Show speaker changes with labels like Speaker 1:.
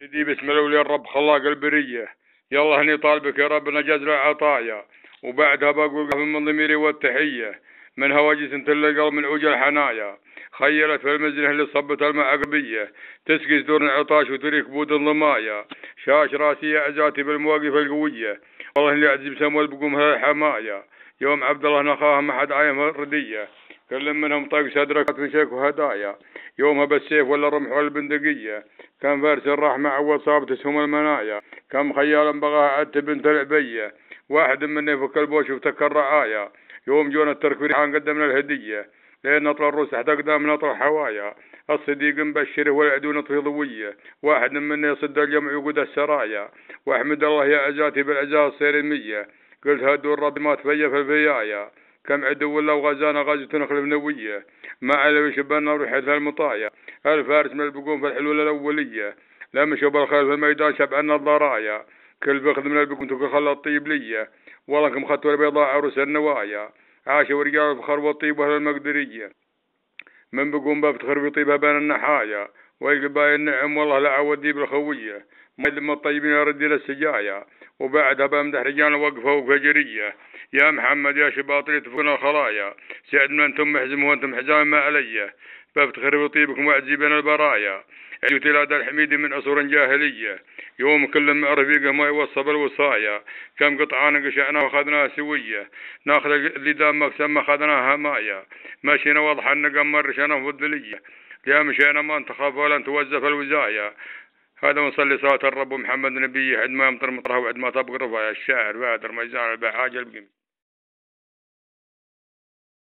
Speaker 1: ابتدي بسم الله الرب خلاق البرية. يلا هني طالبك يا رب نجاز العطايا. وبعدها بقول من ضميري والتحية من هواجس تلقى من عوج الحنايا. خيرت في المزنه اللي صبت المعقبية تسقي صدور العطاش وتريك بود الضمايا. شاش راسي عزاتي بالمواقف القوية والله اللي عزيب سموال بقوم هالحمايا. يوم عبد الله نخاها ما حد عايم الردية كل منهم طاق صدرك من شيك وهدايا. يومها بالسيف ولا الرمح ولا البندقية كان فارس الرحمة عوض صابت اسهم المنايا. كم خيالا بغاها عدت بنت العبية واحد من يفك البوش وفتك الرعايا. يوم جونا الترك عن قدمنا الهدية لين نطلع الروس تحت اقدام نطلع حوايا. الصديق مبشره والعدو نطفي ضوية واحد منا يصد الجمع ويقود السرايا. واحمد الله يا عزاتي بالعزاء السيرمية قلت هدوا الرب ما تفيا في الفيايا. كم عدو الله وغزانا غزة نخل بنوية ما على شبنا روح المطايا. الفارس من البقوم في الحلول الأولية لا مشوا بالخيل في الميدان شبعنا الضرايا. كل بخذ من البقوم تقول خلى الطيب ليا والله انكم خدتوا البيضاء عروس النوايا. عاشوا رجال الفخر والطيب واهل المقدرية من بقوم بفتخر بطيبها بين النحايا. والقبايل النعم والله لا عودي بالخوية ما يدم الطيبين يردي للسجايا. وبعدها بمدح رجال وقفه وفجرية يا محمد يا شباطري تفكون الخلايا. سعد من انتم محزم وانتم حزام ما علي بفتخر بطيبكم واعزي بين البرايا. أيوة تلاد الحميد من عصور جاهلية يوم كل ما رفيقه ما يوصى الوصايا. كم قطعان قشعنا واخذناها سوية ناخذ اللي دام مقسم اخذناها مايا. مشينا واضح النقم مرشنا فضلية يا مشينا ما تخاف ولا توزف الوزايا. هذا ونصلي صلاة الرب محمد نبيه عندما يمطر مطرها وعندما تبقى رفايا. الشاعر بادر ميزان البحاجة البقيم.